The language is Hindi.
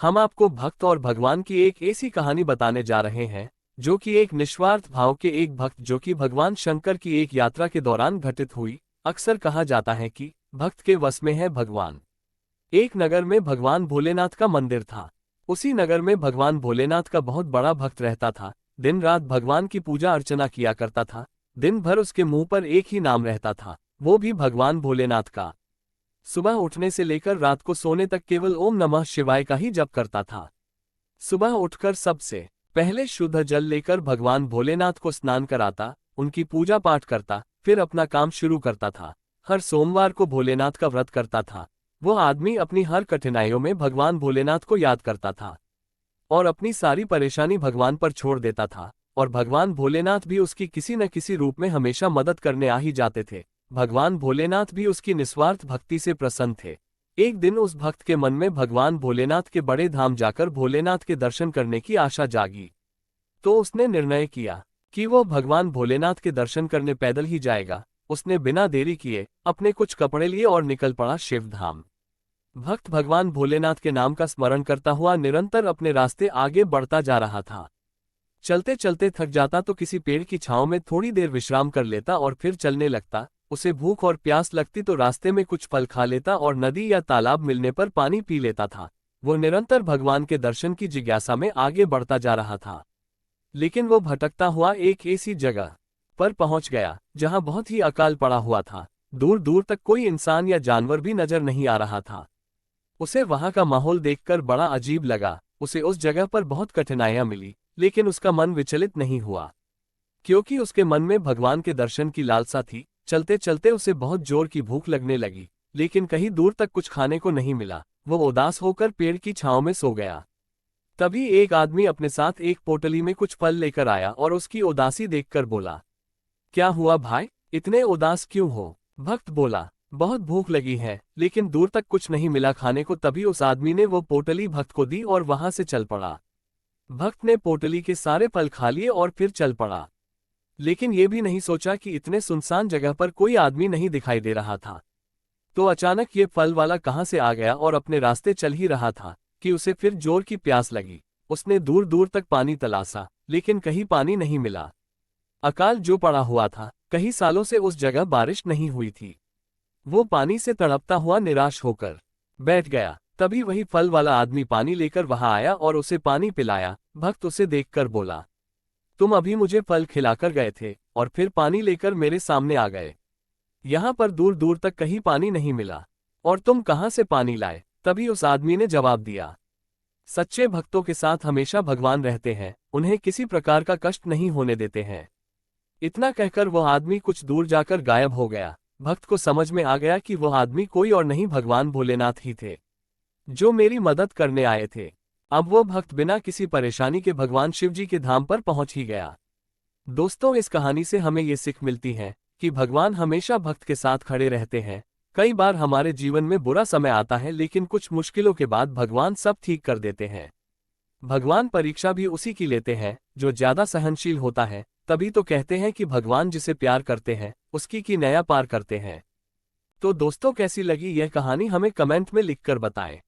हम आपको भक्त और भगवान की एक ऐसी कहानी बताने जा रहे हैं जो कि एक निस्वार्थ भाव के एक भक्त जो कि भगवान शंकर की एक यात्रा के दौरान घटित हुई। अक्सर कहा जाता है कि भक्त के वश में है भगवान। एक नगर में भगवान भोलेनाथ का मंदिर था। उसी नगर में भगवान भोलेनाथ का बहुत बड़ा भक्त रहता था। दिन रात भगवान की पूजा अर्चना किया करता था। दिन भर उसके मुंह पर एक ही नाम रहता था, वो भी भगवान भोलेनाथ का। सुबह उठने से लेकर रात को सोने तक केवल ओम नमः शिवाय का ही जप करता था। सुबह उठकर सबसे पहले शुद्ध जल लेकर भगवान भोलेनाथ को स्नान कराता, उनकी पूजा पाठ करता, फिर अपना काम शुरू करता था। हर सोमवार को भोलेनाथ का व्रत करता था। वो आदमी अपनी हर कठिनाइयों में भगवान भोलेनाथ को याद करता था और अपनी सारी परेशानी भगवान पर छोड़ देता था, और भगवान भोलेनाथ भी उसकी किसी न किसी रूप में हमेशा मदद करने आ ही जाते थे। भगवान भोलेनाथ भी उसकी निस्वार्थ भक्ति से प्रसन्न थे। एक दिन उस भक्त के मन में भगवान भोलेनाथ के बड़े धाम जाकर भोलेनाथ के दर्शन करने की आशा जागी। तो उसने निर्णय किया कि वो भगवान भोलेनाथ के दर्शन करने पैदल ही जाएगा। उसने बिना देरी किए अपने कुछ कपड़े लिए और निकल पड़ा शिवधाम। भक्त भगवान भोलेनाथ के नाम का स्मरण करता हुआ निरंतर अपने रास्ते आगे बढ़ता जा रहा था। चलते चलते थक जाता तो किसी पेड़ की छांव में थोड़ी देर विश्राम कर लेता और फिर चलने लगता। उसे भूख और प्यास लगती तो रास्ते में कुछ फल खा लेता और नदी या तालाब मिलने पर पानी पी लेता था। वो निरंतर भगवान के दर्शन की जिज्ञासा में आगे बढ़ता जा रहा था। लेकिन वो भटकता हुआ एक ऐसी जगह पर पहुंच गया जहां बहुत ही अकाल पड़ा हुआ था। दूर दूर तक कोई इंसान या जानवर भी नजर नहीं आ रहा था। उसे वहां का माहौल देखकर बड़ा अजीब लगा। उसे उस जगह पर बहुत कठिनाइयां मिली, लेकिन उसका मन विचलित नहीं हुआ, क्योंकि उसके मन में भगवान के दर्शन की लालसा थी। चलते चलते उसे बहुत जोर की भूख लगने लगी, लेकिन कहीं दूर तक कुछ खाने को नहीं मिला। वो उदास होकर पेड़ की छांव में सो गया। तभी एक आदमी अपने साथ एक पोटली में कुछ फल लेकर आया और उसकी उदासी देखकर बोला, क्या हुआ भाई, इतने उदास क्यों हो? भक्त बोला, बहुत भूख लगी है, लेकिन दूर तक कुछ नहीं मिला खाने को। तभी उस आदमी ने वो पोटली भक्त को दी और वहां से चल पड़ा। भक्त ने पोटली के सारे फल खा लिए और फिर चल पड़ा, लेकिन ये भी नहीं सोचा कि इतने सुनसान जगह पर कोई आदमी नहीं दिखाई दे रहा था। तो अचानक ये फल वाला कहां से आ गया और अपने रास्ते चल ही रहा था कि उसे फिर जोर की प्यास लगी। उसने दूर दूर तक पानी तलाशा, लेकिन कहीं पानी नहीं मिला। अकाल जो पड़ा हुआ था, कई सालों से उस जगह बारिश नहीं हुई थी। वो पानी से तड़पता हुआ निराश होकर बैठ गया। तभी वही फल वाला आदमी पानी लेकर वहां आया और उसे पानी पिलाया। भक्त उसे देखकर बोला, तुम अभी मुझे फल खिलाकर गए थे और फिर पानी लेकर मेरे सामने आ गए। यहाँ पर दूर दूर तक कहीं पानी नहीं मिला, और तुम कहाँ से पानी लाए? तभी उस आदमी ने जवाब दिया, सच्चे भक्तों के साथ हमेशा भगवान रहते हैं, उन्हें किसी प्रकार का कष्ट नहीं होने देते हैं। इतना कहकर वह आदमी कुछ दूर जाकर गायब हो गया। भक्त को समझ में आ गया कि वह आदमी कोई और नहीं भगवान भोलेनाथ ही थे, जो मेरी मदद करने आए थे। अब वो भक्त बिना किसी परेशानी के भगवान शिवजी के धाम पर पहुंच ही गया। दोस्तों, इस कहानी से हमें ये सीख मिलती है कि भगवान हमेशा भक्त के साथ खड़े रहते हैं। कई बार हमारे जीवन में बुरा समय आता है, लेकिन कुछ मुश्किलों के बाद भगवान सब ठीक कर देते हैं। भगवान परीक्षा भी उसी की लेते हैं जो ज्यादा सहनशील होता है। तभी तो कहते हैं कि भगवान जिसे प्यार करते हैं उसकी की नया पार करते हैं। तो दोस्तों, कैसी लगी यह कहानी हमें कमेंट में लिखकर बताएं।